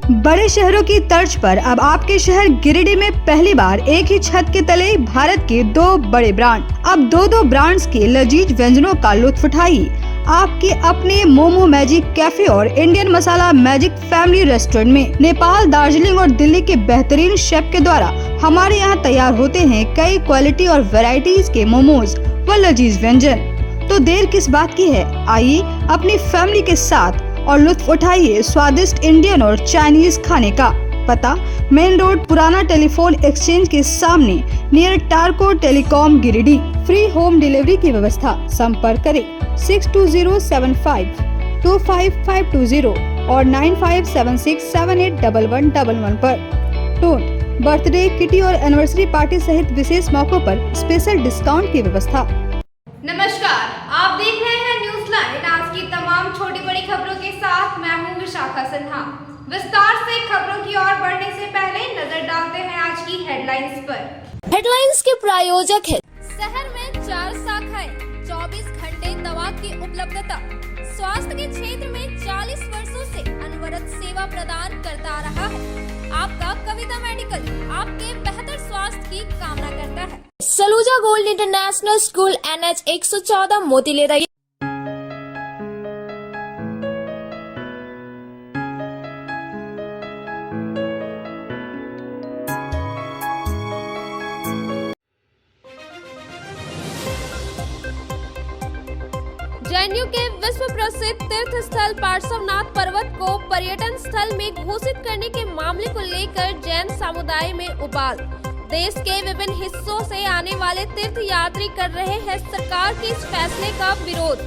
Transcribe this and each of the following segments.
बड़े शहरों की तर्ज पर अब आपके शहर गिरिडीह में पहली बार एक ही छत के तले भारत के 2 बड़े ब्रांड। अब दो ब्रांड्स के लजीज व्यंजनों का लुत्फ उठाइए। आपके अपने मोमो मैजिक कैफे और इंडियन मसाला मैजिक फैमिली रेस्टोरेंट में नेपाल, दार्जिलिंग और दिल्ली के बेहतरीन शेफ के द्वारा हमारे यहाँ तैयार होते हैं कई क्वालिटी और वैरायटीज के मोमोज व लजीज व्यंजन। तो देर किस बात की है, आइए अपनी फैमिली के साथ और लुत्फ उठाइए स्वादिष्ट इंडियन और चाइनीज खाने का। पता मेन रोड पुराना टेलीफोन एक्सचेंज के सामने near Tarco telecom Giridih. Free home delivery की व्यवस्था। संपर्क करें 6207525520 और 9576781111 पर। टोट बर्थडे, किटी और एनिवर्सरी पार्टी सहित विशेष मौकों पर स्पेशल डिस्काउंट की व्यवस्था। नमस्कार, आप देख रहे हैं न्यूज लाइन। आज की तमाम छोटी बड़ी खबरों के साथ मैं हूं विशाखा सिन्हा। विस्तार से खबरों की ओर बढ़ने से पहले नजर डालते हैं आज की हेडलाइंस पर। हेडलाइंस के प्रायोजक है शहर में 4 शाखाएं, 24 घंटे दवा की उपलब्धता। स्वास्थ्य के क्षेत्र में 40 वर्षों से अनवरत सेवा प्रदान करता रहा है। आपका कविता मेडिकल आपके बेहतर स्वास्थ्य की कामना करता है। Saluja gold international school NH 114 मोतीले रही। JNU के विश्व प्रसिद्ध तीर्थ स्थल पार्श्वनाथ पर्वत को पर्यटन स्थल में घोषित करने के मामले को लेकर जैन समुदाय में उबाल। देश के विभिन्न हिस्सों से आने वाले तीर्थ यात्री कर रहे हैं सरकार के इस फैसले का विरोध।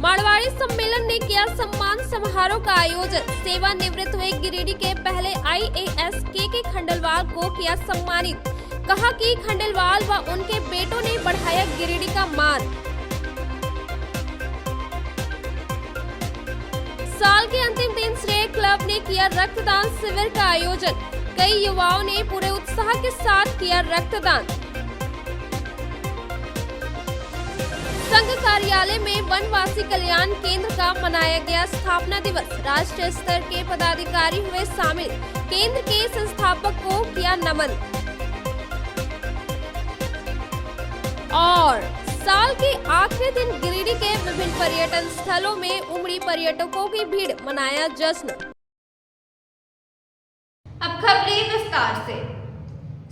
मारवाड़ी सम्मेलन ने किया सम्मान समारोह का आयोजन। सेवानिवृत्त हुए गिरिडीह के पहले IAS KK खंडेलवाल को किया सम्मानित। कहा कि खंडेलवाल व उनके बेटों ने बढ़ाया गिरिडीह का मान। साल के अंतिम दिन श्रेय क्लब ने किया रक्तदान शिविर का आयोजन। कई युवाओं ने पूरे उत्साह के साथ किया रक्तदान। संघ कार्यालय में वनवासी कल्याण केंद्र का मनाया गया स्थापना दिवस। राष्ट्रीय स्तर के पदाधिकारी हुए शामिल। केंद्र के संस्थापक को किया नमन। और साल के आखिरी दिन गिरिडीह के विभिन्न पर्यटन स्थलों में उमड़ी पर्यटकों की भीड़, मनाया जश्न। अब खबरें विस्तार से।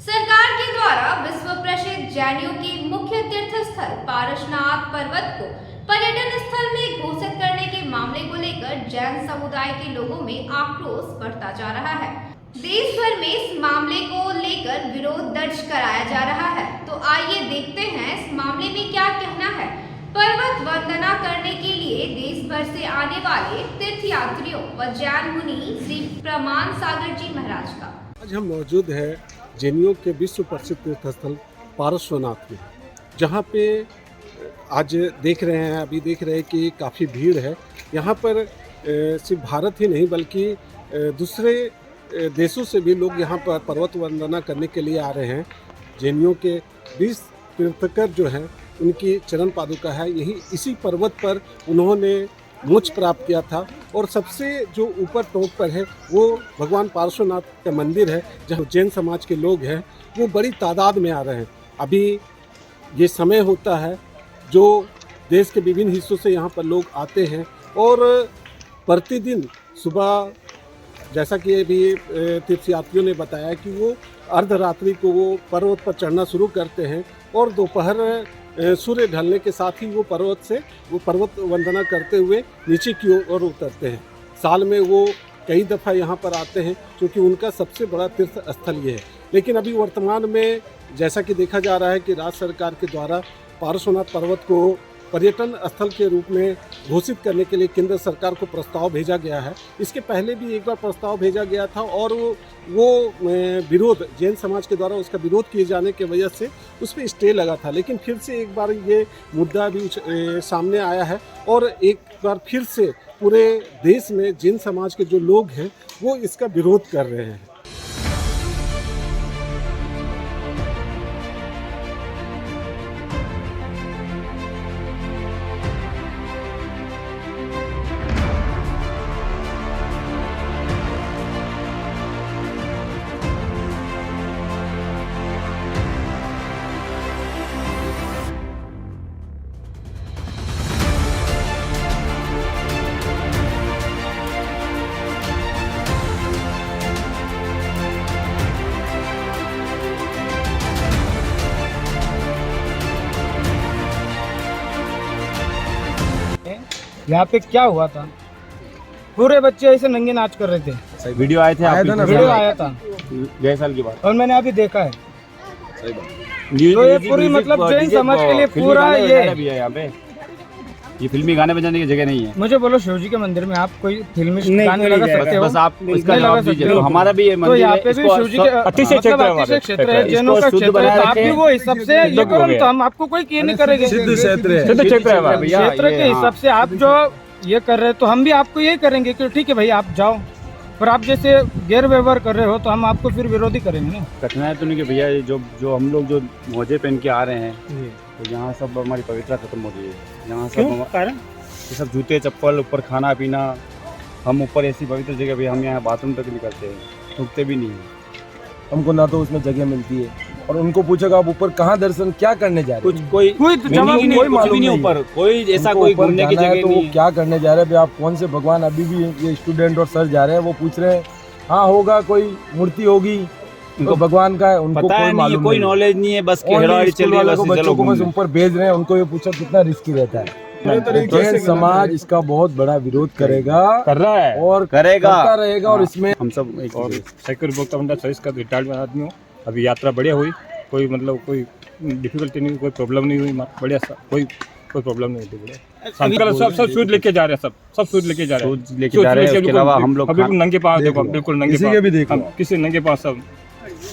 सरकार के द्वारा विश्व प्रसिद्ध JNU के मुख्य तीर्थ स्थल पारसनाथ पर्वत को पर्यटन स्थल में घोषित करने के मामले को लेकर जैन समुदाय के लोगों में आक्रोश बढ़ता जा रहा है। देश भर में इस मामले को लेकर विरोध दर्ज कराया जा रहा है। तो आइए देखते हैं इस मामले में क्या कहना है पर्वत वंदना करने के लिए देश भर से आने वाले तीर्थ यात्रियों व जैन मुनि श्री प्रमाण सागर जी महाराज का। आज हम मौजूद है JNU के विश्व प्रसिद्ध तीर्थ स्थल पारसनाथ में, जहाँ पे आज देख रहे हैं कि काफ़ी भीड़ है। यहाँ पर सिर्फ भारत ही नहीं बल्कि दूसरे देशों से भी लोग यहाँ पर पर्वत वंदना करने के लिए आ रहे हैं। JNU के 20 तीर्थकर जो हैं उनकी चरण पादुका है, यही इसी पर्वत पर उन्होंने मोक्ष प्राप्त किया था। और सबसे जो ऊपर टॉप पर है वो भगवान पार्श्वनाथ का मंदिर है, जहाँ जैन समाज के लोग हैं वो बड़ी तादाद में आ रहे हैं। अभी ये समय होता है जो देश के विभिन्न हिस्सों से यहाँ पर लोग आते हैं और प्रतिदिन सुबह, जैसा कि अभी तीर्थयात्रियों ने बताया कि वो अर्धरात्रि को वो पर्वत पर चढ़ना शुरू करते हैं और दोपहर सूर्य ढलने के साथ ही वो पर्वत वंदना करते हुए नीचे की ओर उतरते हैं। साल में वो कई दफ़ा यहाँ पर आते हैं क्योंकि उनका सबसे बड़ा तीर्थ स्थल ये है। लेकिन अभी वर्तमान में जैसा कि देखा जा रहा है कि राज्य सरकार के द्वारा पारसनाथ पर्वत को पर्यटन स्थल के रूप में घोषित करने के लिए केंद्र सरकार को प्रस्ताव भेजा गया है। इसके पहले भी एक बार प्रस्ताव भेजा गया था और वो विरोध जैन समाज के द्वारा उसका विरोध किए जाने की वजह से उस पर स्टे लगा था। लेकिन फिर से एक बार ये मुद्दा भी सामने आया है और एक बार फिर से पूरे देश में जैन समाज के जो लोग हैं वो इसका विरोध कर रहे हैं। हैं यहाँ पे क्या हुआ था। पूरे बच्चे ऐसे नंगे नाच कर रहे थे। वीडियो आए थे आपके? वीडियो आया था गए साल की बात। और मैंने अभी देखा है। तो तो ये पूरी मतलब जैन समाज के लिए पूरा ये भी है यहाँ पे। ये फिल्मी गाने बजाने की जगह नहीं है। मुझे बोलो शिवजी के मंदिर में आप कोई फिल्मी गाने लगा सकते हो? बस आप इसका नहीं जवाब लगा दीजिए। सकते तो हो। हमारा भी ये तो मंदिर यहाँ है, पे भी इसको शिवजी के अतिशय क्षेत्र है, जैनों का क्षेत्र है, आप भी वो हिसाब से ये करो तो हम आपको कोई ये नहीं करेंगे। सिद्ध क्षेत्र है भैया। क्षेत्र के हिसाब से आप जो ये कर रहे हैं तो हम भी आपको यही करेंगे कि ठीक है भाई आप जाओ, पर आप जैसे गैर व्यवहार कर रहे हो तो हम आपको फिर विरोधी करेंगे ना। कठिनाई तो नहीं कि भैया ये जो हम लोग जो मोजे पहन के आ रहे हैं तो यहाँ सब हमारी पवित्रता खत्म हो गई है। यहाँ सब कारण ये सब जूते चप्पल, ऊपर खाना पीना, हम ऊपर ऐसी पवित्र जगह भी हम यहाँ बाथरूम तक नहीं करते हैं, थूकते भी नहीं हैं। हमको ना तो उसमें जगह मिलती है और उनको पूछोगा आप ऊपर कहाँ दर्शन क्या करने जा रहे कुछ कोई जवाब नहीं, कोई कुछ मालूम भी नहीं नहीं ऊपर कोई ऐसा उनको कोई ऊपर घूमने की जाना है जगह तो नहीं वो है। क्या करने जा रहे हैं? आप कौन से भगवान? अभी भी ये स्टूडेंट और सर जा रहे हैं, वो पूछ रहे हैं हाँ होगा, कोई मूर्ति होगी तो भगवान का है, उनको पता कोई है नहीं, मालूम कोई नहीं। नॉलेज नहीं है, बस Only खेलवाड़ी स्कूल चल रही है, वालों बस को बच्चों चलो को बस घूमने। ऊपर भेज रहे हैं, उनको ये पूछो कितना रिस्की रहता है। जैन समाज इसका बहुत बड़ा विरोध करेगा, कर रहा है और करेगा, करता रहेगा। और इसमें हम सब एक और साइकिल उपभोक्ता मंडल सर्विस का रिटायर्ड आदमी हूँ। अभी यात्रा बढ़िया हुई, कोई मतलब कोई डिफिकल्टी नहीं, कोई प्रॉब्लम नहीं हुई, बढ़िया कोई प्रॉब्लम नहीं हुई। बढ़िया सब सूद लेके जा रहे हैं, सब सूद लेके जा रहे हैं, सूद लेके जा रहे हैं। उसके अलावा हम लोग बिल्कुल नंगे पाँव देखो, बिल्कुल नंगे किसी के भी देखो। पाँव, किसी नंगे पाँव सब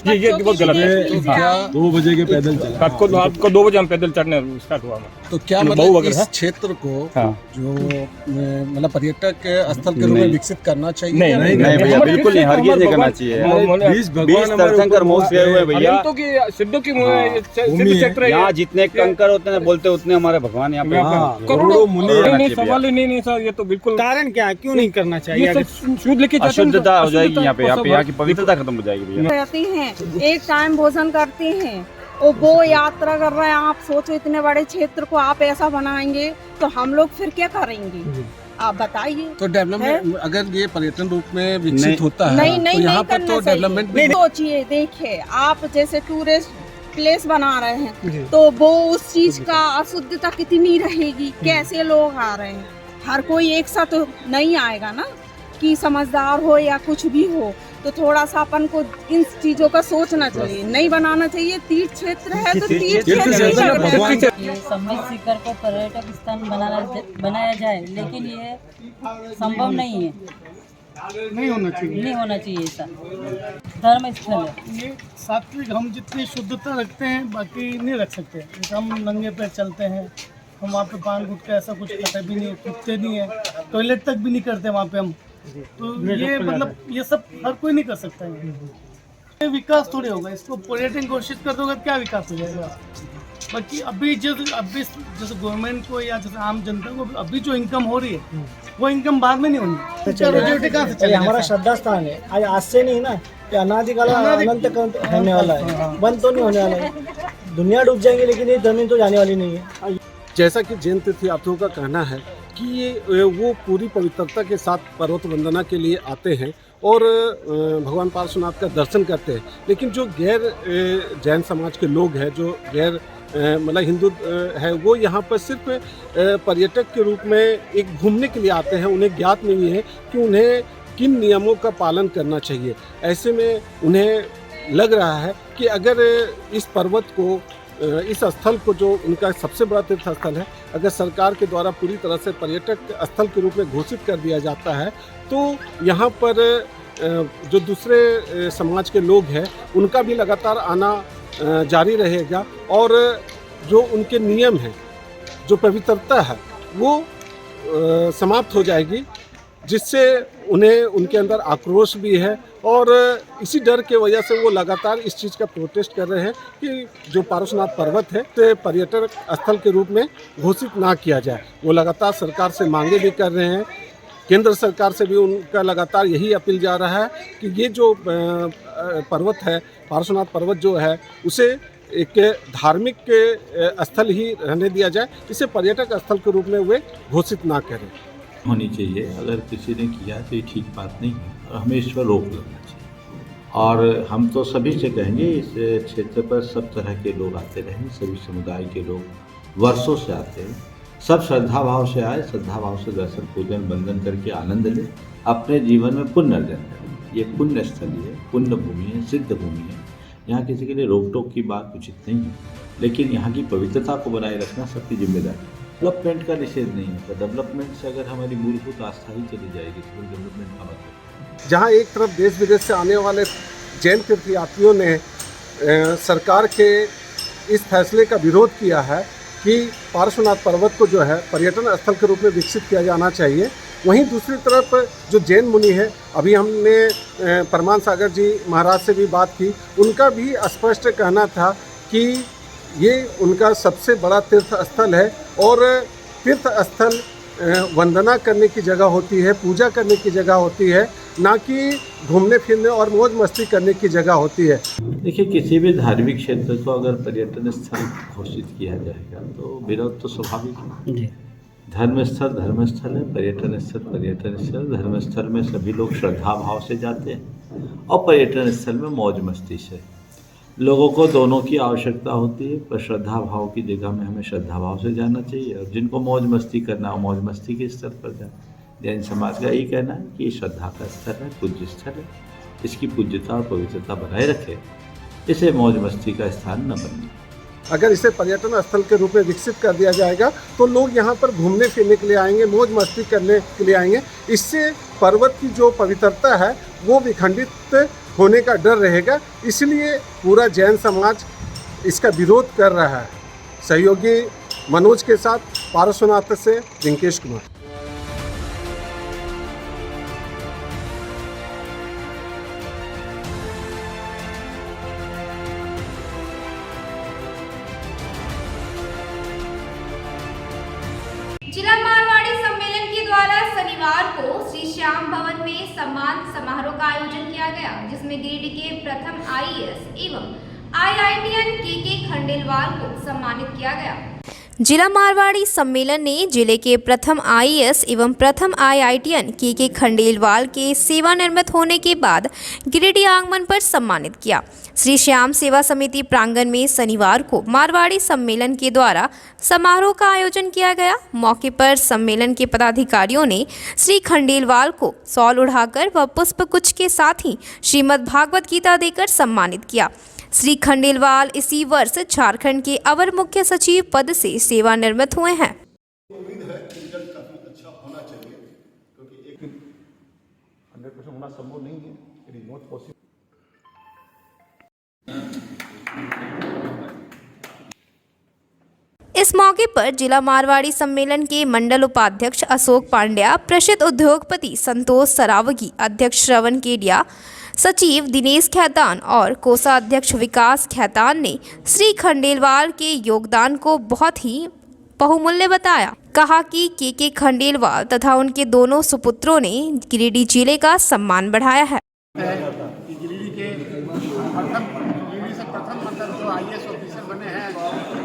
ये बहुत गलत है। 2 बजे के पैदल चला। रात को 2 बजे हम पैदल चढ़ने स्टार्ट हुआ। तो क्या बहु मतलब वगैरह इस है? क्षेत्र को हाँ। जो मतलब पर्यटक स्थल के रूप में विकसित करना चाहिए? नहीं, नहीं, नहीं भैया, बिल्कुल नहीं, हर नहीं करना चाहिए। 20 भगवान हमारे तीर्थंकर ऊपर मोक्ष गए हुए भैया। सिद्धों की भूमि है। क्षेत्र है। यहाँ जितने कंकर होते हैं बोलते उतने हमारे भगवान यहाँ पे। हाँ, करोड़ों मुनि नहीं, चाहिए सवाल ही नहीं सर, ये तो बिल्कुल कारण क्या है, क्यों नहीं करना चाहिए? ये सब सूद लेके जाते हैं, अशुद्धता हो जाएगी अशुद्धता यहाँ पे, सब यहाँ की पवित्रता खत्म हो जाएगी भैया। रहती हैं, एक टाइम भोजन करती हैं और वो यात्रा कर रहे हैं। आप सोचो इतने बड़े क्षेत्र को आप ऐसा बनाएंगे तो हम लोग फिर क्या करेंगे? आप बताइए। तो डेवलपमेंट अगर ये पर्यटन रूप में विकसित नहीं, होता है नहीं नहीं तो यहाँ नहीं पर करना तो चाहिए। डेवलपमेंट भी सोचिए, देखिए आप जैसे टूरिस्ट प्लेस बना रहे हैं तो वो उस चीज का अशुद्धता कितनी रहेगी, कैसे लोग आ रहे हैं। हर कोई एक साथ तो नहीं आएगा ना, कि समझदार हो या कुछ भी हो, तो थोड़ा सा अपन को इन चीजों का सोचना चाहिए, नहीं बनाना चाहिए। तीर्थ क्षेत्र है तो तीर्थ क्षेत्र ही रखना चाहिए। ये सम्मित शिखर को पर्यटक स्थान बनाया जाए, लेकिन ये संभव नहीं है, नहीं होना चाहिए। नहीं होना चाहिए ऐसा। धर्म स्थल है ये सात्विक, हम जितनी शुद्धता रखते हैं बाकी नहीं रख सकते। जैसे हम नंगे पैर चलते हैं, हम वहाँ पे पान गुटका ऐसा कुछ करते भी नहीं, थूकते नहीं है, टॉयलेट तक भी नहीं करते वहाँ पे हम। तो ये मतलब ये सब हर कोई नहीं कर सकता है। ये विकास थोड़ी होगा, इसको पर्यटन घोषित कर दोगे क्या विकास हो जाएगा? बाकी अभी जैसे गवर्नमेंट को या जैसे आम जनता को अभी जो इनकम हो रही है वो इनकम बाद में नहीं होनी। रोजी रोटी कहाँ से चलेगा? हमारा श्रद्धा स्थान है, आज से नहीं ना, ये अनादिकाल अनंत रहने वाला है, बंद तो नहीं होने वाला है। दुनिया डूब जाएंगी लेकिन ये जमीन तो जाने वाली नहीं है। जैसा कि जैन तीर्थयात्रियों का कहना है कि ये वो पूरी पवित्रता के साथ पर्वत वंदना के लिए आते हैं और भगवान पार्श्वनाथ का दर्शन करते हैं, लेकिन जो गैर जैन समाज के लोग हैं, जो गैर मतलब हिंदू है, वो यहाँ पर सिर्फ पर्यटक के रूप में एक घूमने के लिए आते हैं। उन्हें ज्ञात नहीं है कि उन्हें किन नियमों का पालन करना चाहिए। ऐसे में उन्हें लग रहा है कि अगर इस पर्वत को, इस स्थल को, जो उनका सबसे बड़ा तीर्थ स्थल है, अगर सरकार के द्वारा पूरी तरह से पर्यटक स्थल के रूप में घोषित कर दिया जाता है तो यहाँ पर जो दूसरे समाज के लोग हैं उनका भी लगातार आना जारी रहेगा और जो उनके नियम हैं, जो पवित्रता है, वो समाप्त हो जाएगी, जिससे उन्हें उनके अंदर आक्रोश भी है और इसी डर के वजह से वो लगातार इस चीज़ का प्रोटेस्ट कर रहे हैं कि जो पार्श्वनाथ पर्वत है तो पर्यटक स्थल के रूप में घोषित ना किया जाए। वो लगातार सरकार से मांगे भी कर रहे हैं, केंद्र सरकार से भी उनका लगातार यही अपील जा रहा है कि ये जो पर्वत है, पार्श्वनाथ पर्वत जो है, उसे एक धार्मिक स्थल ही रहने दिया जाए, इसे पर्यटक स्थल के रूप में वे घोषित ना करें। होनी चाहिए, अगर किसी ने किया तो ये ठीक बात नहीं है और हमें इस पर रोक लगना चाहिए। और हम तो सभी से कहेंगे, इस क्षेत्र पर सब तरह के लोग आते रहें, सभी समुदाय के लोग वर्षों से आते हैं सब श्रद्धा भाव से आए, श्रद्धा भाव से दर्शन पूजन वंदन करके आनंद लें, अपने जीवन में पुण्य अर्जन करें। ये पुण्य स्थली है, पुण्य भूमि है, सिद्ध भूमि है। यहाँ किसी के लिए रोक टोक की बात उचित नहीं है, लेकिन यहाँ की पवित्रता को बनाए रखना सबकी जिम्मेदारी है। डेवलपमेंट का निषेध नहीं है, पर डेवलपमेंट से अगर हमारी मूलभूत आस्था ही चली जाएगी तो डेवलपमेंट का मतलब। जहाँ एक तरफ देश विदेश से आने वाले जैन तीर्थयात्रियों ने सरकार के इस फैसले का विरोध किया है कि पार्श्वनाथ पर्वत को जो है पर्यटन स्थल के रूप में विकसित किया जाना चाहिए, वहीं दूसरी तरफ जो जैन मुनि है, अभी हमने परमान सागर जी महाराज से भी बात की, उनका भी स्पष्ट कहना था कि ये उनका सबसे बड़ा तीर्थ स्थल है और तीर्थ स्थल वंदना करने की जगह होती है, पूजा करने की जगह होती है, ना कि घूमने फिरने और मौज मस्ती करने की जगह होती है। देखिए, किसी भी धार्मिक क्षेत्र को अगर पर्यटन स्थल घोषित किया जाएगा तो विरोध तो स्वाभाविक है। धर्मस्थल है, पर्यटन स्थल। धर्मस्थल में सभी लोग श्रद्धा भाव से जाते हैं और पर्यटन स्थल में मौज मस्ती से। लोगों को दोनों की आवश्यकता होती है, पर श्रद्धा भाव की जगह में हमें श्रद्धा भाव से जाना चाहिए, और जिनको मौज मस्ती करना हो मौज मस्ती के स्तर पर जाए। जैन समाज का यही कहना है कि श्रद्धा का स्तर है, पूज्य स्थल है, इसकी पूज्यता और पवित्रता बनाए रखे, इसे मौज मस्ती का स्थान न बनने। अगर इसे पर्यटन स्थल के रूप में विकसित कर दिया जाएगा तो लोग यहाँ पर घूमने फिरने के लिए आएंगे, मौज मस्ती करने के लिए आएंगे। इससे पर्वत की जो पवित्रता है वो विखंडित होने का डर रहेगा, इसलिए पूरा जैन समाज इसका विरोध कर रहा है। सहयोगी मनोज के साथ पार्श्वनाथ से रिंकेश कुमार। जिला मारवाड़ी सम्मेलन के द्वारा शनिवार को श्री श्याम भवन में सम्मान समारोह का आयोजन किया गया, जिसमें गिरिडीह के प्रथम आईएएस एवं आईआईटीएन के खंडेलवाल को सम्मानित किया गया। जिला मारवाड़ी सम्मेलन ने जिले के प्रथम आईएएस एवं प्रथम आईआईटीएन के खंडेलवाल के सेवानिवृत्त होने के बाद गिरिडीह आगमन पर सम्मानित किया। श्री श्याम सेवा समिति प्रांगण में शनिवार को मारवाड़ी सम्मेलन के द्वारा समारोह का आयोजन किया गया। मौके पर सम्मेलन के पदाधिकारियों ने श्री खंडेलवाल को शॉल उड़ाकर व पुष्पगुच्छ के साथ ही श्रीमद् भागवत गीता देकर सम्मानित किया। श्री खंडेलवाल इसी वर्ष झारखंड के अवर मुख्य सचिव पद से सेवानिवृत्त हुए हैं। उम्मीद है कि रिजल्ट काफी अच्छा होना चाहिए, क्योंकि एक 100% होना संभव नहीं है, इट इज नॉट पॉसिबल। इस मौके पर जिला मारवाड़ी सम्मेलन के मंडल उपाध्यक्ष अशोक पांड्या, प्रसिद्ध उद्योगपति संतोष सरावगी, अध्यक्ष श्रवण केडिया, सचिव दिनेश खैतान और कोषाध्यक्ष विकास खैतान ने श्री खंडेलवाल के योगदान को बहुत ही बहुमूल्य बताया। कहा कि के खंडेलवाल तथा उनके दोनों सुपुत्रों ने गिरिडीह जिले का सम्मान बढ़ाया है। गिरिडीह से प्रथम मतलब जो आईएएस ऑफिसर बने हैं,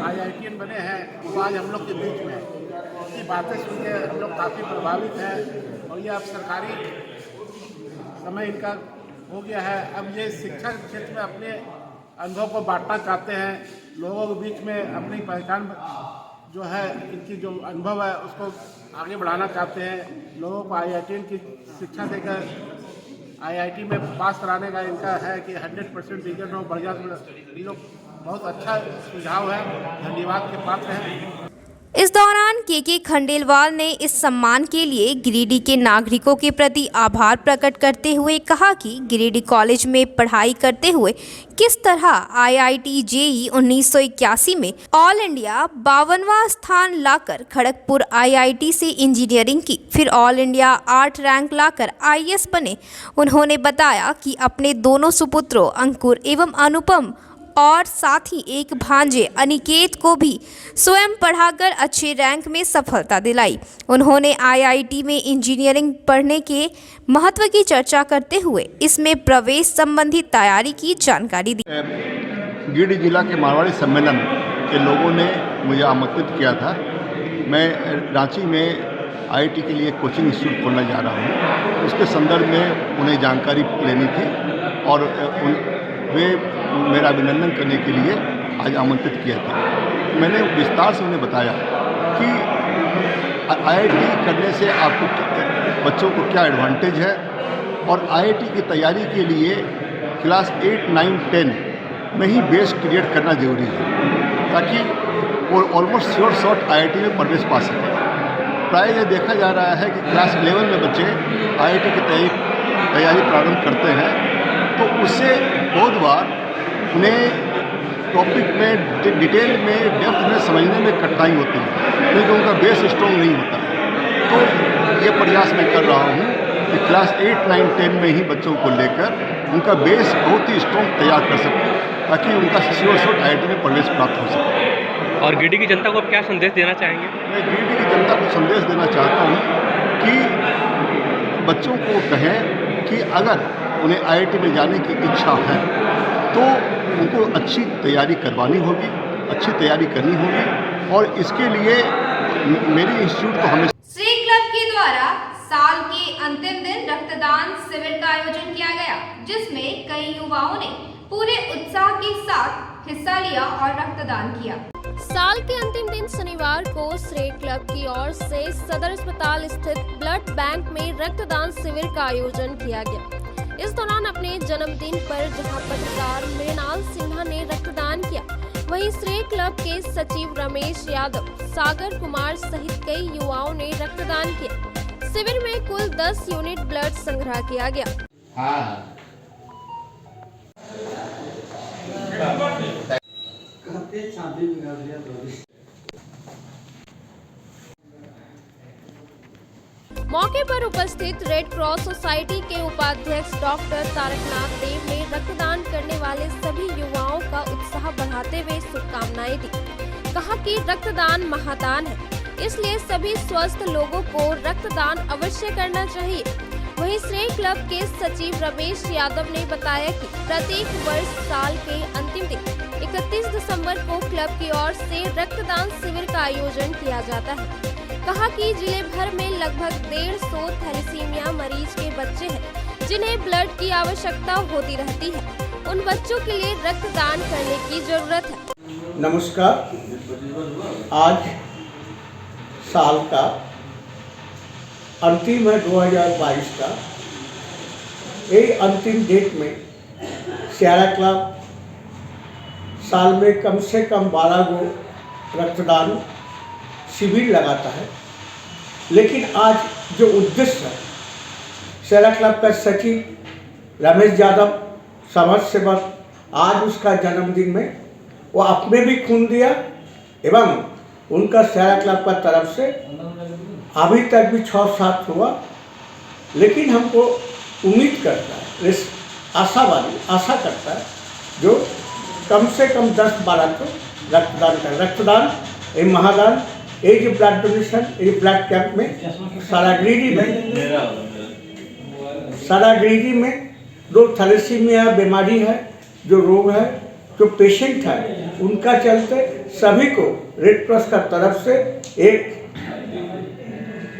आईआईटीएन बने हैं, वो आज हम लोग के बीच में है। उनकी बातें सुन के हम लोग काफ़ी प्रभावित हैं, और ये अब सरकारी समय इनका हो गया है। अब ये शिक्षा के क्षेत्र में अपने अनुभव को बांटना चाहते हैं, लोगों के बीच में अपनी पहचान जो है, इनकी जो अनुभव है उसको आगे बढ़ाना चाहते हैं। लोगों को आईआईटीएन की शिक्षा देकर आईआईटी में पास कराने का इनका है कि 100% रिजल्ट हो, बढ़िया। ये लोग बहुत अच्छा सुझाव है, धन्यवाद के पात्र हैं। इस दौरान के खंडेलवाल ने इस सम्मान के लिए गिरिडीह के नागरिकों के प्रति आभार प्रकट करते हुए कहा कि गिरिडीह कॉलेज में पढ़ाई करते हुए किस तरह आईआईटी जेईई 1981 में ऑल इंडिया 52वां स्थान लाकर खड़गपुर आईआईटी से इंजीनियरिंग की, फिर ऑल इंडिया 8 रैंक लाकर आईएएस बने। उन्होंने बताया कि अपने दोनों सुपुत्रों अंकुर एवं अनुपम और साथ ही एक भांजे अनिकेत को भी स्वयं पढ़ाकर अच्छे रैंक में सफलता दिलाई। उन्होंने आईआईटी में इंजीनियरिंग पढ़ने के महत्व की चर्चा करते हुए इसमें प्रवेश संबंधी तैयारी की जानकारी दी। गिरिडीह जिला के मारवाड़ी सम्मेलन के लोगों ने मुझे आमंत्रित किया था। मैं रांची में आईआईटी के लिए कोचिंग इंस्टीट्यूट खोलने जा रहा हूँ, उसके संदर्भ में उन्हें जानकारी लेनी थी और वे मेरा अभिनंदन करने के लिए आज आमंत्रित किया था। मैंने विस्तार से उन्हें बताया कि आईआईटी करने से आपको बच्चों को क्या एडवांटेज है और आईआईटी की तैयारी के लिए क्लास 8, 9, 10 में ही बेस क्रिएट करना जरूरी है ताकि वो ऑलमोस्ट श्योर शॉट आईआईटी में प्रवेश पा सकें। प्राय ये देखा जा रहा है कि क्लास 11 में बच्चे आईआईटी की तैयारी प्रारंभ करते हैं तो उससे बहुत बार उन्हें टॉपिक में डिटेल में डेप्थ में समझने में कठिनाई होती है क्योंकि उनका बेस स्ट्रॉन्ग नहीं होता है। तो ये प्रयास मैं कर रहा हूँ कि क्लास 8, 9, 10 में ही बच्चों को लेकर उनका बेस बहुत ही स्ट्रॉन्ग तैयार कर सकें ताकि उनका श्योर शॉट आईआईटी में प्रवेश प्राप्त हो सके। और गिरिडीह की जनता को आप क्या संदेश देना चाहेंगे? मैं गिरिडीह की जनता को संदेश देना चाहता हूँ कि बच्चों को कहें कि अगर उन्हें आईआईटी में जाने की इच्छा है तो उनको अच्छी तैयारी करवानी होगी, अच्छी तैयारी करनी होगी और इसके लिए मेरी इंस्टीट्यूट को हमेशा श्री क्लब के द्वारा साल के अंतिम दिन रक्तदान शिविर का आयोजन किया गया जिसमें कई युवाओं ने पूरे उत्साह के साथ हिस्सा लिया और रक्तदान किया। साल के अंतिम दिन शनिवार को श्रेय क्लब की ओर से सदर अस्पताल स्थित ब्लड बैंक में रक्तदान शिविर का आयोजन किया गया। इस दौरान अपने जन्मदिन पर जहां पत्रकार मृणाल सिन्हा ने रक्तदान किया, वहीं श्रेय क्लब के सचिव रमेश यादव, सागर कुमार सहित कई युवाओं ने रक्तदान किया। शिविर में कुल 10 यूनिट ब्लड संग्रह किया गया। मौके पर उपस्थित रेड क्रॉस सोसाइटी के उपाध्यक्ष डॉक्टर तारकनाथ देव ने रक्तदान करने वाले सभी युवाओं का उत्साह बढ़ाते हुए शुभकामनाएं दी। कहा कि रक्तदान महादान है, इसलिए सभी स्वस्थ लोगों को रक्तदान अवश्य करना चाहिए। वहीं श्रेय क्लब के सचिव रमेश यादव ने बताया कि प्रत्येक वर्ष साल के अंतिम दिन 31 दिसंबर को क्लब की ओर से रक्तदान शिविर का आयोजन किया जाता है। कहा कि जिले भर में लगभग 150 थैलेसीमिया मरीज के बच्चे हैं जिन्हें ब्लड की आवश्यकता होती रहती है। उन बच्चों के लिए रक्तदान करने की जरूरत है। नमस्कार, आज साल का अंतिम है 2022 का। यही अंतिम डेट में सियारा क्लब साल में कम से कम 12 गो रक्तदान शिविर लगाता है, लेकिन आज जो उद्देश्य है सियारा क्लब का सचिव रमेश यादव समाज सेवक, आज उसका जन्मदिन में वो अपने भी खून दिया एवं उनका सियारा क्लब का तरफ से अभी तक भी 6-7 हुआ, लेकिन हमको उम्मीद करता है, आशा करता है जो कम से कम 10-12 को रक्तदान कर। रक्तदान ये महादान, ये जो ब्लड डोनेशन, ये ब्लड कैंप में सारा गिरिडीह में जो थैलेसीमिया बीमारी है, जो रोग है, जो पेशेंट है, उनका चलते सभी को रेड क्रॉस का तरफ से एक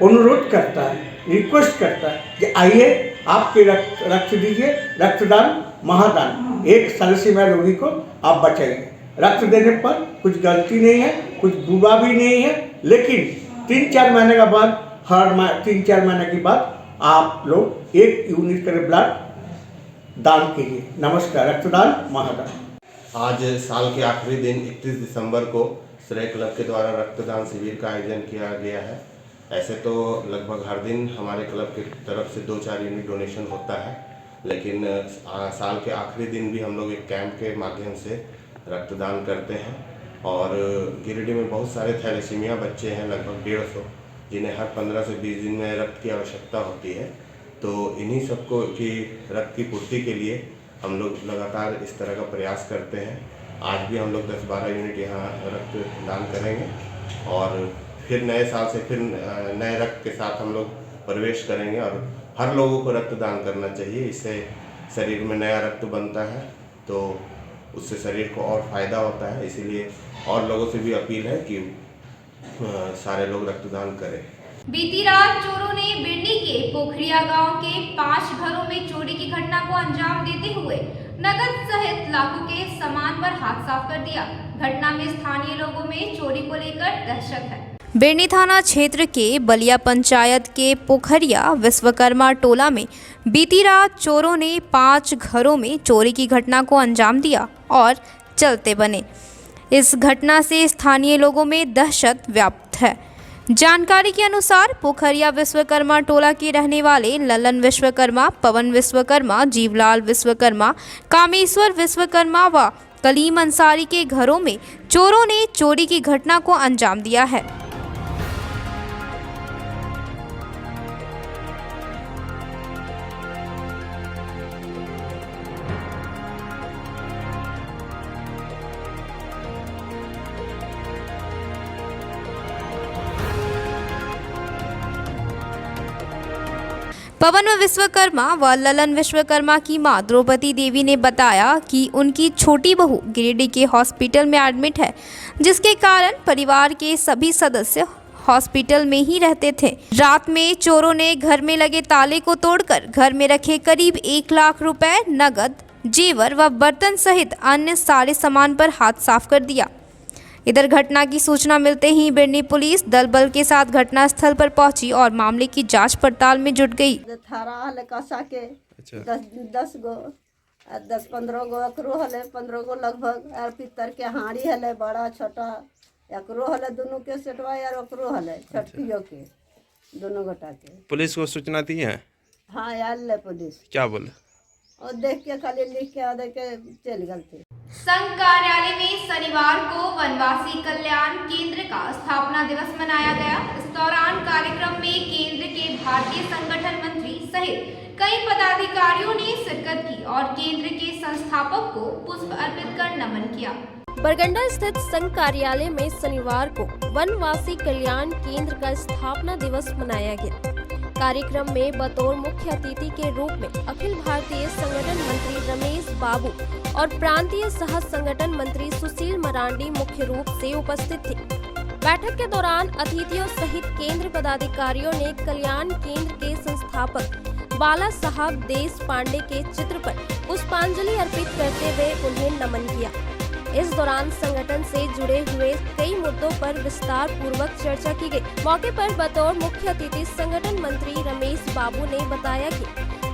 अनुरोध करता है, रिक्वेस्ट करता है कि आइए आपके रक्त दीजिए। रक्तदान महादान, एक थैलेसीमिया रोगी को आप बचाइए। रक्त देने पर कुछ गलती नहीं है, कुछ बुरा भी नहीं है, लेकिन 3-4 महीने के बाद, हर 3-4 महीने के बाद आप लोग 1 यूनिट कर ब्लड दान कीजिए। नमस्कार। रक्तदान महादान। आज साल के आखिरी दिन 31 दिसंबर को श्रेय क्लब के द्वारा रक्तदान शिविर का आयोजन किया गया है। ऐसे तो लगभग हर दिन हमारे क्लब की तरफ से 2-4 यूनिट डोनेशन होता है, लेकिन साल के आखिरी दिन भी हम लोग एक कैंप के माध्यम से रक्तदान करते हैं। और गिरिडीह में बहुत सारे थैलेसीमिया बच्चे हैं, लगभग 150, जिन्हें हर 15 से 20 दिन में रक्त की आवश्यकता होती है। तो इन्हीं सबको की रक्त की पूर्ति के लिए हम लोग लगातार इस तरह का प्रयास करते हैं। आज भी हम लोग 10-12 यूनिट यहाँ रक्तदान करेंगे और फिर नए साल से फिर नए रक्त के साथ हम लोग प्रवेश करेंगे। और हर लोगों को रक्तदान करना चाहिए, इससे शरीर में नया रक्त बनता है, तो उससे शरीर को और फायदा होता है। इसीलिए और लोगों से भी अपील है कि सारे लोग रक्तदान करें। बीती रात चोरों ने बिरनी के पोखरिया गांव के 5 घरों में चोरी की घटना को अंजाम देते हुए नकद सहित लाखों के सामान पर हाथ साफ कर दिया। घटना में स्थानीय लोगों में चोरी को लेकर दहशत है। बिरनी थाना क्षेत्र के बलिया पंचायत के पोखरिया विश्वकर्मा टोला में बीती रात चोरों ने 5 घरों में चोरी की घटना को अंजाम दिया और चलते बने। इस घटना से स्थानीय लोगों में दहशत व्याप्त है। जानकारी के अनुसार पोखरिया विश्वकर्मा टोला के रहने वाले ललन विश्वकर्मा, पवन विश्वकर्मा, जीवलाल विश्वकर्मा, कामेश्वर विश्वकर्मा व कलीम अंसारी के घरों में चोरों ने चोरी की घटना को अंजाम दिया है। पवन विश्वकर्मा व ललन विश्वकर्मा की मां द्रौपदी देवी ने बताया कि उनकी छोटी बहू गिरिडीह के हॉस्पिटल में एडमिट है, जिसके कारण परिवार के सभी सदस्य हॉस्पिटल में ही रहते थे। रात में चोरों ने घर में लगे ताले को तोड़कर घर में रखे करीब 1 लाख रुपए नगद, जेवर व बर्तन सहित अन्य सारे सामान पर हाथ साफ कर दिया। इधर घटना की सूचना मिलते ही बिरनी पुलिस दल बल के साथ घटनास्थल पर पहुंची और मामले की जांच पड़ताल में जुट गई। अच्छा। 10 गो 10-15 गो एकरो हले, 15 गो लगभग और पितर के हाड़ी हले, बड़ा छोटा एकरो हले, दोनों के सेटवा यार ओकरो हले, छटकियो के दोनों गोटा के। पुलिस को सूचना दी है? हाँ यार ले पुलिस क्या बोले? और देख के खाली लिख के दे के चल गए थे। संघ कार्यालय में शनिवार को वनवासी कल्याण केंद्र का स्थापना दिवस मनाया गया। इस दौरान कार्यक्रम में केंद्र के भारतीय संगठन मंत्री सहित कई पदाधिकारियों ने शिरकत की और केंद्र के संस्थापक को पुष्प अर्पित कर नमन किया। बरगंडा स्थित संघ कार्यालय में शनिवार को वनवासी कल्याण केंद्र का स्थापना दिवस मनाया गया। कार्यक्रम में बतौर मुख्य अतिथि के रूप में अखिल भारतीय संगठन मंत्री रमेश बाबू और प्रांतीय सह संगठन मंत्री सुशील मरांडी मुख्य रूप से उपस्थित थे। बैठक के दौरान अतिथियों सहित केंद्र पदाधिकारियों ने कल्याण केंद्र के संस्थापक बाला साहब देश पांडे के चित्र पर पुष्पांजलि अर्पित करते हुए उन्हें नमन किया। इस दौरान संगठन से जुड़े हुए कई मुद्दों पर विस्तार पूर्वक चर्चा की गई। मौके पर बतौर मुख्य अतिथि संगठन मंत्री रमेश बाबू ने बताया कि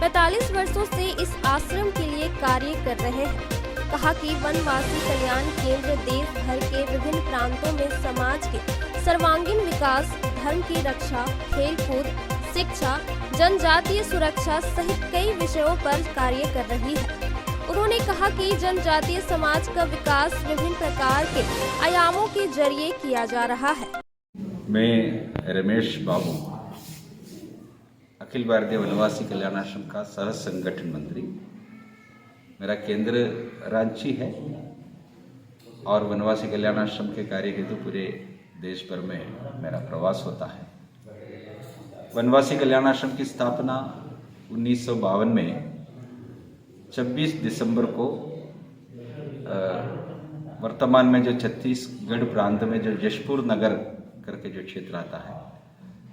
45 वर्षों से इस आश्रम के लिए कार्य कर रहे हैं। कहा कि वनवासी कल्याण केंद्र देश भर के विभिन्न प्रांतों में समाज के सर्वांगीण विकास, धर्म की रक्षा, खेलकूद, शिक्षा, जनजातीय सुरक्षा सहित कई विषयों पर कार्य कर रही है। उन्होंने कहा कि जनजातीय समाज का विकास विभिन्न प्रकार के आयामों के जरिए किया जा रहा है। मैं रमेश बाबू, अखिल भारतीय वनवासी कल्याण आश्रम का सह संगठन मंत्री। मेरा केंद्र रांची है और वनवासी कल्याण आश्रम के कार्य हेतु पूरे देश भर में मेरा प्रवास होता है। वनवासी कल्याण आश्रम की स्थापना 1952 में 26 दिसंबर को वर्तमान में जो छत्तीसगढ़ प्रांत में जो जशपुर नगर करके जो क्षेत्र आता है,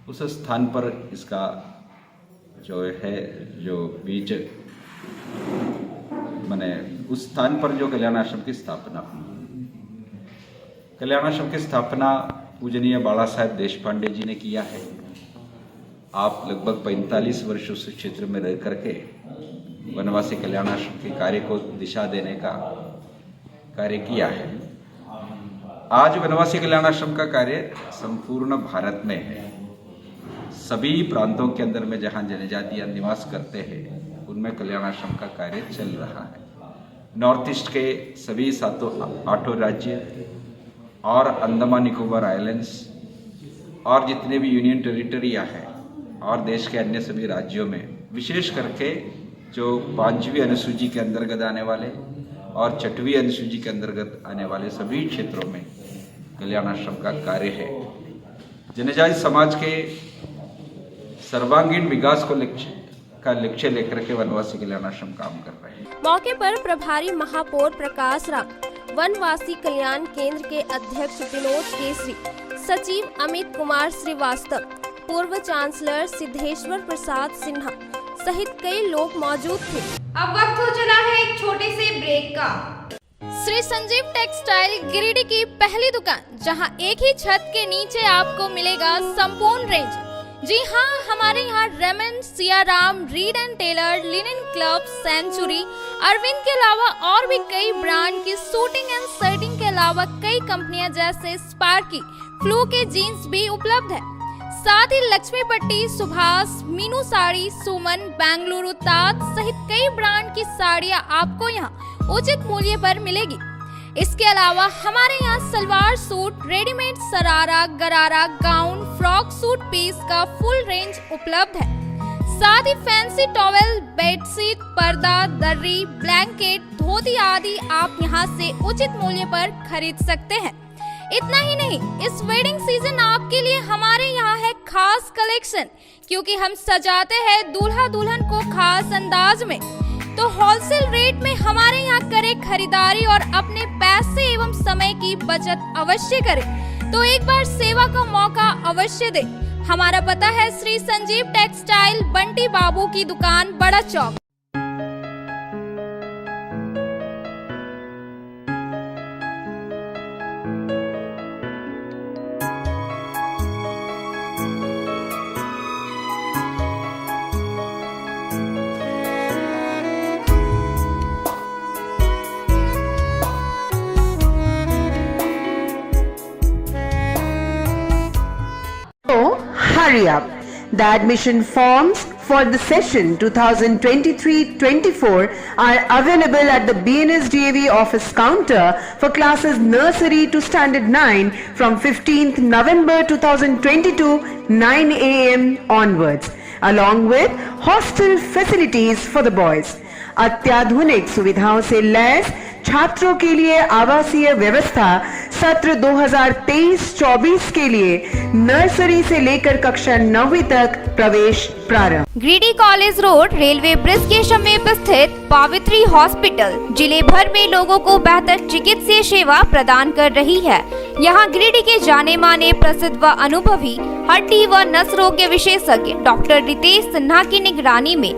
उस स्थान पर इसका जो है जो बीज माने उस स्थान पर जो कल्याण आश्रम की स्थापना हुई। कल्याण आश्रम की स्थापना पूजनीय बाला साहेब देशपांडे जी ने किया है। आप लगभग 45 वर्ष उस क्षेत्र में रह करके वनवासी कल्याण आश्रम के कार्य को दिशा देने का कार्य किया है। आज वनवासी कल्याण आश्रम का कार्य संपूर्ण भारत में है। सभी प्रांतों के अंदर में जहां जनजातियां निवास करते हैं, उनमें कल्याण आश्रम का कार्य चल रहा है। नॉर्थ ईस्ट के सभी 8 राज्य और अंडमान निकोबार आइलैंड्स और जितने भी यूनियन टेरिटरिया है और देश के अन्य सभी राज्यों में, विशेष करके जो 5वीं अनुसूची के अंतर्गत आने वाले और 6वीं अनुसूची के अंतर्गत आने वाले सभी क्षेत्रों में कल्याण आश्रम का कार्य है। जनजाति समाज के सर्वांगीण विकास को लक्ष्य लेकर के वनवासी कल्याण आश्रम काम कर रहे हैं। मौके पर प्रभारी महापौर प्रकाश राम, वनवासी कल्याण केंद्र के अध्यक्ष विनोद केसरी, सचिव अमित कुमार श्रीवास्तव, पूर्व चांसलर सिद्धेश्वर प्रसाद सिन्हा सहित कई लोग मौजूद थे। अब वक्त हो चला है एक छोटे से ब्रेक का। श्री संजीव टेक्सटाइल गिरिडीह की पहली दुकान, जहां एक ही छत के नीचे आपको मिलेगा संपूर्ण रेंज। जी हाँ, हमारे यहाँ Raymond, Siyaram, Reid and Taylor, Linen Club, Century, Arvind के अलावा और भी कई ब्रांड की सूटिंग एंड शर्टिंग के अलावा कई कंपनियां जैसे स्पार्की, फ्लू के जीन्स भी उपलब्ध है। साथ ही लक्ष्मी पट्टी, सुभाष, मीनू साड़ी, सुमन, बेंगलुरु ताज सहित कई ब्रांड की साड़ियां आपको यहाँ उचित मूल्य पर मिलेगी। इसके अलावा हमारे यहाँ सलवार सूट, रेडीमेड सरारा, गरारा, गाउन, फ्रॉक सूट पीस का फुल रेंज उपलब्ध है। साथ ही फैंसी टॉवेल, बेडशीट, पर्दा, दर्री, ब्लैंकेट, धोती आदि आप यहाँ से उचित मूल्य पर खरीद सकते हैं। इतना ही नहीं, इस वेडिंग सीजन आपके लिए हमारे यहाँ है खास कलेक्शन, क्योंकि हम सजाते हैं दूल्हा दुल्हन को खास अंदाज में। तो होलसेल रेट में हमारे यहाँ करें खरीदारी और अपने पैसे एवं समय की बचत अवश्य करें। तो एक बार सेवा का मौका अवश्य दें। हमारा पता है श्री संजीव टेक्सटाइल, बंटी बाबू की दुकान, बड़ा चौक। Hurry up. The admission forms for the session 2023-24 are available at the BNSDAV office counter for classes nursery to standard 9 from 15th November 2022 9 AM onwards, along with hostel facilities for the boys. अत्याधुनिक सुविधाओं से lace छात्रों के लिए आवासीय व्यवस्था सत्र 2023-24 के लिए नर्सरी से लेकर कक्षा 9वीं तक प्रवेश प्रारंभ। Giridih college road railway bridge के समीप स्थित पावित्री हॉस्पिटल जिले भर में लोगों को बेहतर चिकित्सीय सेवा प्रदान कर रही है। यहाँ गिरिडीह के जाने माने, प्रसिद्ध व अनुभवी हड्डी व नस रोग के विशेषज्ञ डॉक्टर रितेश सिन्हा की निगरानी में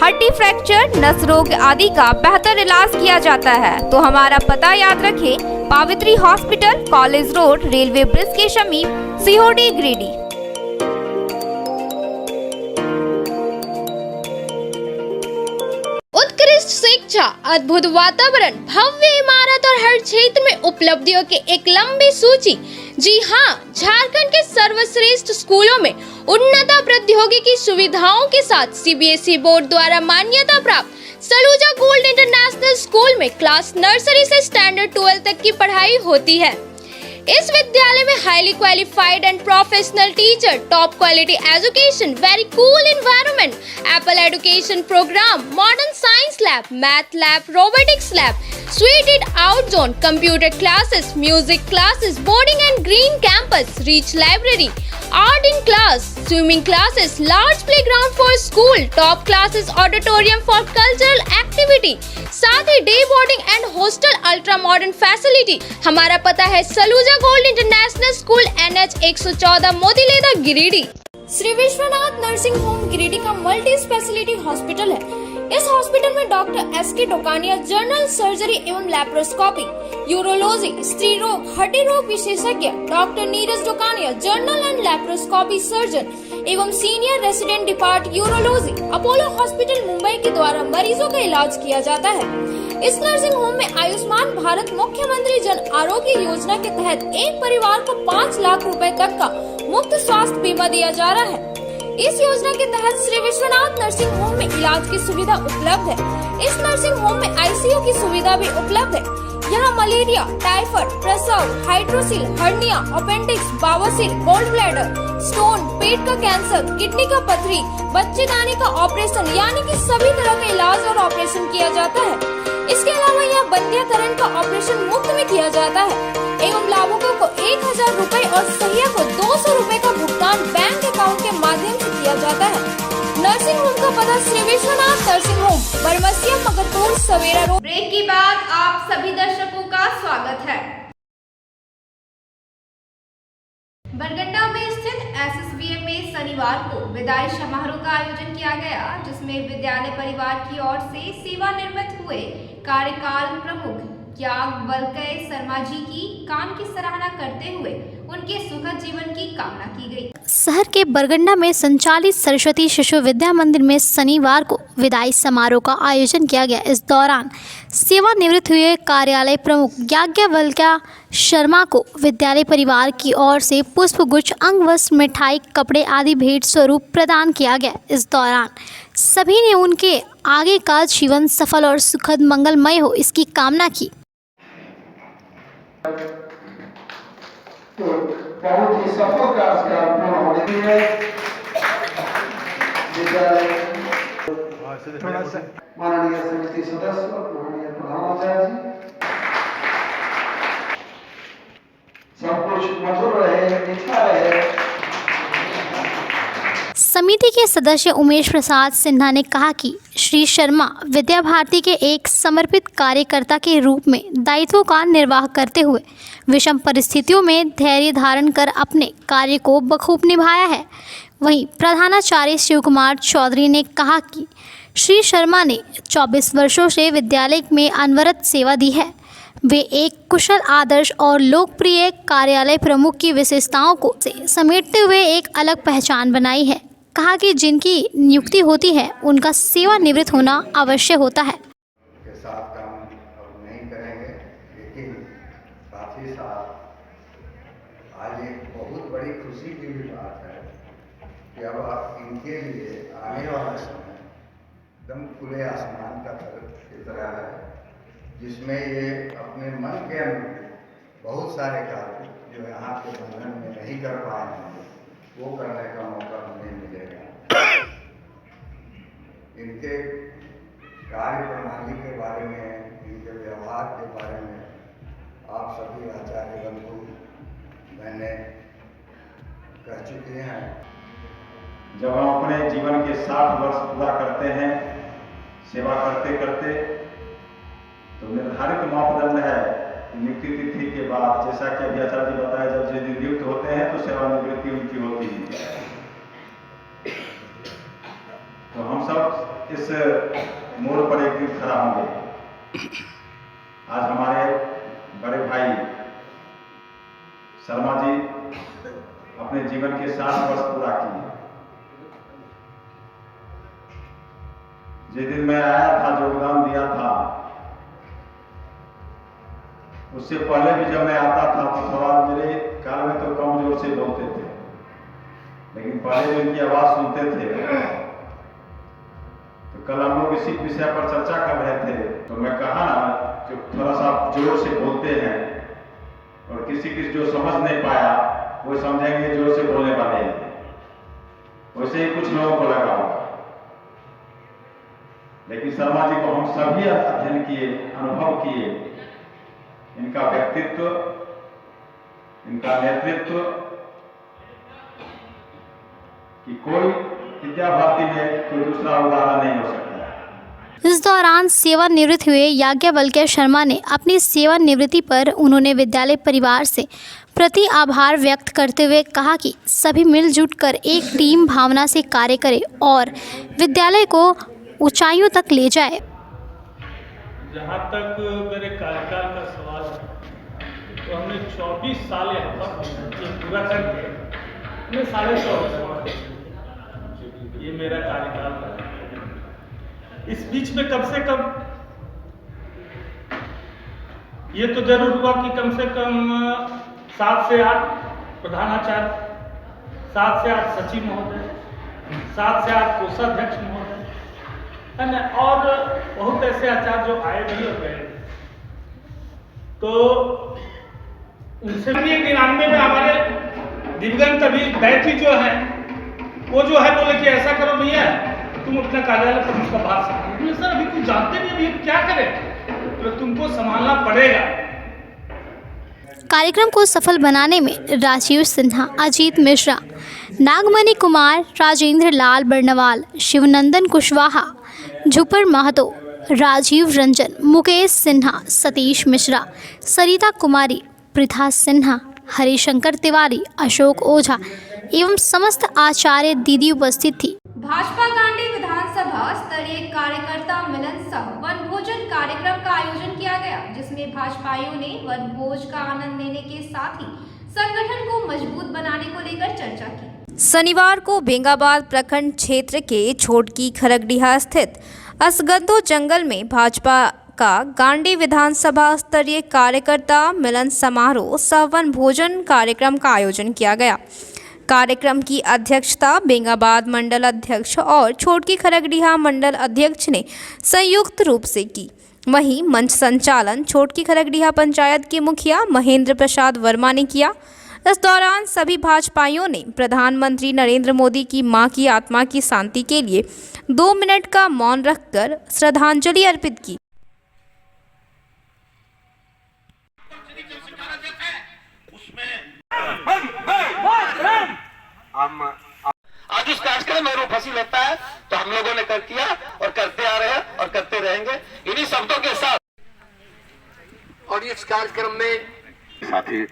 हड्डी फ्रैक्चर, नस रोग आदि का बेहतर इलाज किया जाता है। तो हमारा पता याद रखें, Pavitri hospital, college road, railway bridge के समीप, सीहोडी, गिरिडीह। उत्कृष्ट शिक्षा, अद्भुत वातावरण, भव्य इमारत और हर क्षेत्र में उपलब्धियों की एक लंबी सूची। जी हाँ, झारखंड के सर्वश्रेष्ठ स्कूलों में उन्नत प्रौद्योगिकी सुविधाओं के साथ सीबीएसई बोर्ड द्वारा मान्यता प्राप्त सलूजा गोल्ड इंटरनेशनल स्कूल में क्लास नर्सरी से स्टैंडर्ड 12 तक की पढ़ाई होती है। इस विद्यालय में highly qualified and professional teacher, top quality education, very cool environment, apple education program, modern science lab, math lab, robotics lab, suited out zone, computer classes, music classes, boarding and green campus, rich library, art in class, swimming classes, large playground for school, top classes, auditorium for cultural activity, साथ ही day boarding and hostel ultra modern facility. हमारा पता है Saluja gold international school, NH 114, Motileda, Giridih. Shri Vishwanath nursing home Giridih का multi speciality hospital है। इस hospital में doctor SK Tokania general surgery एवं लैप्रोस्कोपी, यूरोलॉजी, स्त्री रोग, हड्डी रोग विशेषज्ञ, doctor Neeraj Tokania general and laparoscopy surgeon एवं senior resident depart urology, Apollo hospital Mumbai के द्वारा मरीजों का इलाज किया जाता है। इस नर्सिंग होम में आयुष्मान भारत मुख्यमंत्री जन आरोग्य योजना के तहत एक परिवार को 5 लाख रुपए तक का मुफ्त स्वास्थ्य बीमा दिया जा रहा है। इस योजना के तहत श्री विश्वनाथ नर्सिंग होम में इलाज की सुविधा उपलब्ध है। इस नर्सिंग होम में ICU की सुविधा भी उपलब्ध है। यहाँ मलेरिया, टाइफाइड, प्रसव, हाइड्रोसिल, हर्निया, अपेंडिक्स, बवासीर, गोल्ड ब्लैडर, स्टोन, पेट का कैंसर, किडनी का पथरी, बच्चेदानी का ऑपरेशन यानी कि सभी तरह का इलाज और ऑपरेशन किया जाता है। इसके अलावा यहाँ बंध्याकरण का ऑपरेशन मुफ्त में किया जाता है एवं लाभुकों को 1000 रुपए और सहिया को 200 रुपए का भुगतान बैंक अकाउंट के माध्यम से किया जाता है। नर्सिंग होम का पता श्री विश्वनाथ नर्सिंग होम, बरमसिया, मगरपुर, सवेरा रोड। ब्रेक के बाद आप सभी दर्शकों का स्वागत है। बरगड्डा में स्थित SSVM में शनिवार को विदाई समारोह का आयोजन किया गया, जिसमें विद्यालय परिवार की ओर से सेवानिवृत्त हुए कार्यकाल प्रमुख याज्ञवल्क्य शर्मा जी की काम की सराहना करते हुए उनके सुखद जीवन की कामना की गई। शहर के बरगंडा में संचालित सरस्वती शिशु विद्या मंदिर में शनिवार को विदाई समारोह का आयोजन किया गया। इस दौरान सेवानिवृत्त हुए कार्यालय प्रमुख याज्ञवल्क्य शर्मा को विद्यालय परिवार की ओर से पुष्पगुच्छ, अंगवस्त्र, मिठाई, कपड़े आदि भेंट स्वरूप प्रदान किया गया। इस दौरान सभी ने उनके आगे का जीवन सफल और सुखद मंगलमय हो इसकी कामना की। बहुत ही सफल कार्यक्रम पूर्ण होने के लिए माननीय समिति सदस्य, माननीय प्रधानाचार्य जी, सब कुछ मधुर रहे, मीठा रहे। समिति के सदस्य उमेश प्रसाद सिन्हा ने कहा कि श्री शर्मा विद्या भारती के एक समर्पित कार्यकर्ता के रूप में दायित्वों का निर्वाह करते हुए विषम परिस्थितियों में धैर्य धारण कर अपने कार्य को बखूब निभाया है। वहीं प्रधानाचार्य शिव कुमार चौधरी ने कहा कि श्री शर्मा ने 24 वर्षों से विद्यालय में अनवरत सेवा दी है। वे एक कुशल, आदर्श और लोकप्रिय कार्यालय प्रमुख की विशेषताओं को समेटते हुए एक अलग पहचान बनाई है। कहा कि जिनकी नियुक्ति होती है उनका सेवानिवृत्त होना अवश्य होता है। के साथ काम अब नहीं करेंगे, लेकिन साथ ही साथ आज एक बहुत बड़ी खुशी की भी बात है कि अब आप इनके लिए आने वाला समय एकदम खुले आसमान का की तरह है, जिसमें ये अपने मन के अनुरूप बहुत सारे कार्य जो यहाँ के बंधन में नहीं कर पाए हैं वो करने का मौका हमें मिलेगा। इनके कार्य प्रणाली के बारे में, इनके व्यवहार के बारे में आप सभी आचार्य बंधु मैंने कह चुके हैं। जब हम अपने जीवन के 60 वर्ष पूरा करते हैं सेवा करते करते, तो निर्धारित मापदंड है नियुक्ति तिथि के बाद, जैसा कि अभी आचार्य जी बताया, जब जिस दिन नियुक्त होते हैं तो सेवानिवृत्ति उनकी होती है। तो हम सब इस मोड़ पर एक दिन खड़ा होंगे। आज हमारे बड़े भाई शर्मा जी अपने जीवन के 60 वर्ष पूरा किए। जिस दिन मैं आया था, योगदान दिया था, उससे पहले भी जब मैं आता था तो थोड़ा मेरे काल में तो कम जोर से बोलते थे, लेकिन पहले जो इनकी आवाज सुनते थे। तो कल हम लोग इसी विषय पर चर्चा कर रहे थे, तो मैं कहा ना जो थोड़ा सा जोर से बोलते हैं और किसी जो समझ नहीं पाया वो समझेंगे जोर से बोलने वाले हैं। वैसे ही कुछ लोगों को लगा होगा, लेकिन शर्मा जी को हम सभी अध्ययन किए, अनुभव किए। इनका व्यक्तित्व, इनका नेतृत्व कि कोई विद्या भारती में कोई दूसरा उदाहरण नहीं हो सकता। इस दौरान सेवानिवृत्त हुए याज्ञवल्क्य शर्मा ने अपनी सेवानिवृत्ति पर उन्होंने विद्यालय परिवार से प्रति आभार व्यक्त करते हुए कहा कि सभी मिलजुट कर एक टीम भावना से कार्य करें और विद्यालय को ऊंचाइयों तक ले जाए। जहाँ तक मेरे कार्यकाल का सवाल है, तो हमने 24 साल यहाँ पर पूरा करके हमने 24.5 ये मेरा कार्यकाल था। इस बीच में कम से कम ये तो जरूर हुआ कि कम से कम 7 से 8 प्रधानाचार्य, 7 से 8 सचिव महोदय, 7 से 8 कोषाध्यक्ष महोदय है ना, और बहुत ऐसे आचार्य जो आए भी और गए। तो उनसे भी 99 में हमारे दिवंगत अभी बैठी जो है वो जो है बोले कि ऐसा करो भैया, तुम अपना कार्यालय प्रमुख का भार संभालो। सर अभी कुछ जानते नहीं, अभी क्या करें, तो तुमको संभालना पड़ेगा। कार्यक्रम को सफल बनाने में राजीव सिन्हा, अजीत मिश्रा, नागमणि कुमार, राजेंद्र लाल बर्नवाल, शिवनंदन कुशवाहा, झुपर महतो, राजीव रंजन, मुकेश सिन्हा, सतीश मिश्रा, सरिता कुमारी, पृथा सिन्हा, हरिशंकर तिवारी, अशोक ओझा एवं समस्त आचार्य दीदी उपस्थित थी। भाजपा गांडी विधानसभा स्तरीय कार्यकर्ता मिलन सह वन भोजन कार्यक्रम का आयोजन किया गया, जिसमें भाजपाइयों ने वन भोज का आनंद लेने के साथ ही संगठन को मजबूत बनाने को लेकर चर्चा की। शनिवार को बेंगाबाद प्रखंड क्षेत्र के छोटकी खरगडीहा स्थित असगंदो जंगल में भाजपा का गांडी विधानसभा स्तरीय कार्यकर्ता मिलन समारोह सह वन भोजन कार्यक्रम का आयोजन किया गया। कार्यक्रम की अध्यक्षता बेंगाबाद मंडल अध्यक्ष और छोटकी खरगडीहा मंडल अध्यक्ष ने संयुक्त रूप से की। वहीं मंच संचालन छोटकी खरगडीहा पंचायत के मुखिया महेंद्र प्रसाद वर्मा ने किया। इस दौरान सभी भाजपाइयों ने प्रधानमंत्री नरेंद्र मोदी की मां की आत्मा की शांति के लिए 2 मिनट का मौन रखकर श्रद्धांजलि अर्पित की। आज उस कार्यक्रम में रूप हासिल होता है, तो हम लोगों ने कर किया और करते आ रहे हैं और करते रहेंगे इन्हीं शब्दों के साथ। और इस कार्यक्रम में साथी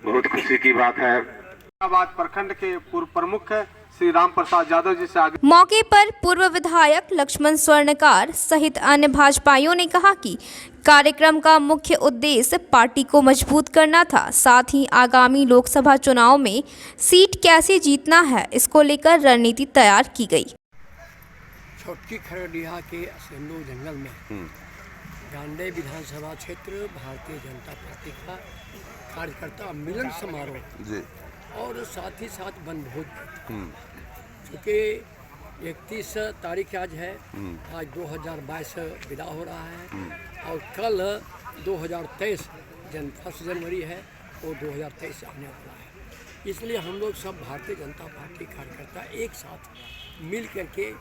बहुत खुशी की बात है, बेंगाबाद प्रखंड के पूर्व प्रमुख श्री राम प्रसाद यादव जी से आगे मौके पर पूर्व विधायक लक्ष्मण स्वर्णकार सहित अन्य भाजपाइयों ने कहा कि कार्यक्रम का मुख्य उद्देश्य पार्टी को मजबूत करना था, साथ ही आगामी लोकसभा चुनाव में सीट कैसे जीतना है इसको लेकर रणनीति तैयार की गई। छोटकी खरगडीहा के असगंदो जंगल में गांडी विधानसभा क्षेत्र भारतीय जनता पार्टी का कार्यकर्ता मिलन समारोह और साथ ही साथ वनभोज, चूँकि 31 तारीख आज है, आज 2022 विदा हो रहा है और कल 2023 1 जनवरी है और 2023 आने वाला है। इसलिए हम लोग सब भारतीय जनता पार्टी कार्यकर्ता एक साथ मिल करके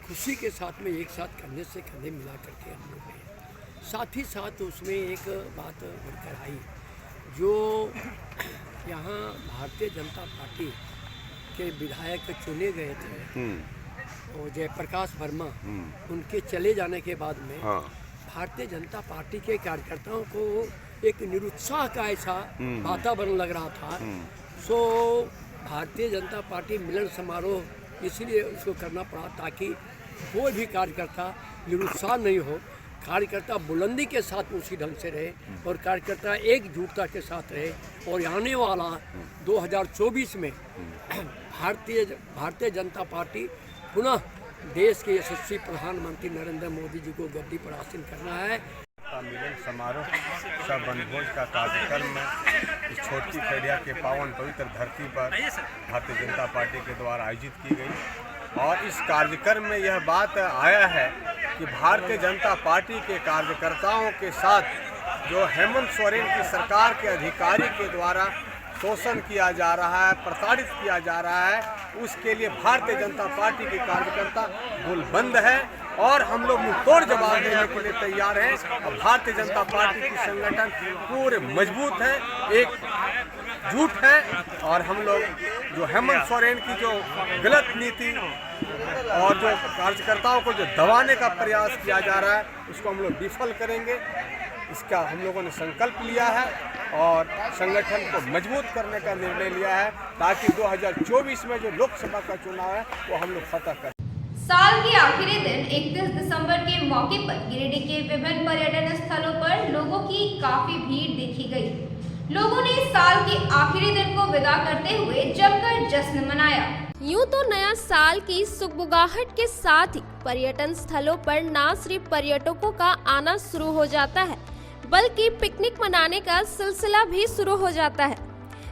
खुशी के साथ में एक साथ कंधे से कंधे मिला करके हम लोग गए। साथ ही साथ उसमें एक बात बढ़कर आई, जो यहाँ भारतीय जनता पार्टी के विधायक चुने गए थे और जयप्रकाश वर्मा, उनके चले जाने के बाद में भारतीय जनता पार्टी के कार्यकर्ताओं को एक निरुत्साह का ऐसा वातावरण लग रहा था। सो भारतीय जनता पार्टी मिलन समारोह इसलिए उसको करना पड़ा ताकि कोई भी कार्यकर्ता निरुत्साह नहीं हो, कार्यकर्ता बुलंदी के साथ उसी ढंग से रहे और कार्यकर्ता एकजुटता के साथ रहे और आने वाला 2024 में भारतीय जनता पार्टी पुनः देश के यशस्वी प्रधानमंत्री नरेंद्र मोदी जी को गद्दी पर आसीन करना है। मिलन समारोह सब वनभोज का कार्यक्रम इस छोटकी खरगडीहा के पावन पवित्र धरती पर भारतीय जनता पार्टी के द्वारा आयोजित की गई और इस कार्यक्रम में यह बात आया है कि भारतीय जनता पार्टी के कार्यकर्ताओं के साथ जो हेमंत सोरेन की सरकार के अधिकारी के द्वारा शोषण किया जा रहा है, प्रताड़ित किया जा रहा है, उसके लिए भारतीय जनता पार्टी के कार्यकर्ता गुलबंद है और हम लोग मुंहतोड़ जवाब देने के लिए तैयार हैं। और भारतीय जनता पार्टी की संगठन पूरे मजबूत है, एकजुट है और हम लोग जो हेमंत सोरेन की जो गलत नीति और जो कार्यकर्ताओं को जो दबाने का प्रयास किया जा रहा है उसको हम लोग विफल करेंगे। इसका हम लोगों ने संकल्प लिया है और संगठन को मजबूत करने का निर्णय लिया है ताकि 2024 में जो लोकसभा का चुनाव है वो हम लोग फतह करें। साल के आखिरी दिन 31 दिसंबर के मौके पर गिरिडीह के विभिन्न पर्यटन स्थलों पर लोगों की काफी भीड़ देखी गई। लोगों ने साल के आखिरी दिन को विदा करते हुए जमकर जश्न मनाया। यूं तो नया साल की सुगबुगाहट के साथ ही पर्यटन स्थलों पर न सिर्फ पर्यटकों का आना शुरू हो जाता है, बल्कि पिकनिक मनाने का सिलसिला भी शुरू हो जाता है।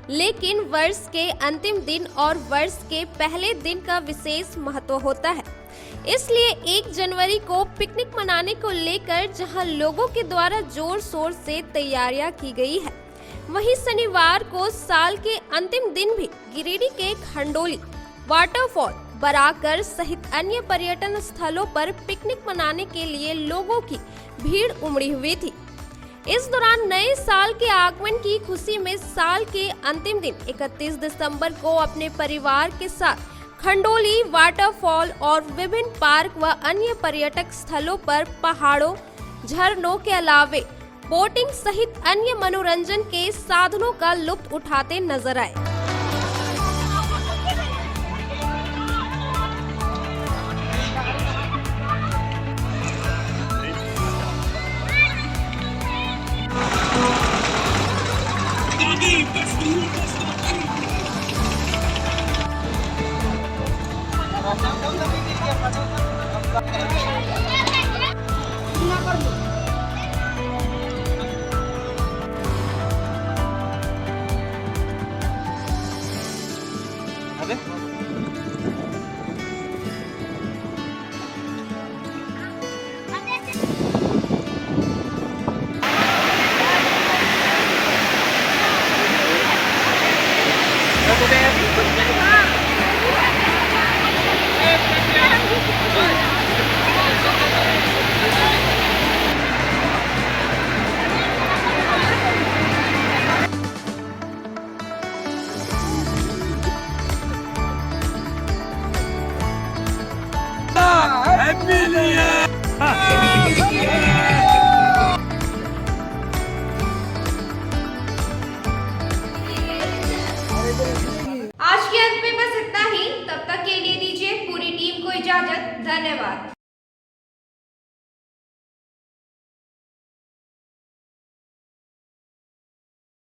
लेकिन वर्ष के अंतिम दिन और वर्ष के पहले दिन का विशेष महत्व होता है। इसलिए 1 जनवरी को पिकनिक मनाने को लेकर जहां लोगों के द्वारा जोर शोर से तैयारियां की गई है, वहीं शनिवार को साल के अंतिम दिन भी गिरिडीह के खंडोली, वाटरफॉल, बराकर सहित अन्य पर्यटन स्थलों पर पिकनिक मनाने के लिए लोगों की भीड़ उमड़ी हुई थी। इस दौरान नए साल के आगमन की खुशी में साल के अंतिम दिन 31 दिसंबर को अपने परिवार के साथ खंडोली, वाटरफॉल और विभिन्न पार्क व अन्य पर्यटक स्थलों पर पहाड़ों, झरनों के अलावे बोटिंग सहित अन्य मनोरंजन के साधनों का लुत्फ उठाते नजर आए। आज के अंत में बस इतना ही। तब तक के लिए दीजिए पूरी टीम को इजाजत। धन्यवाद।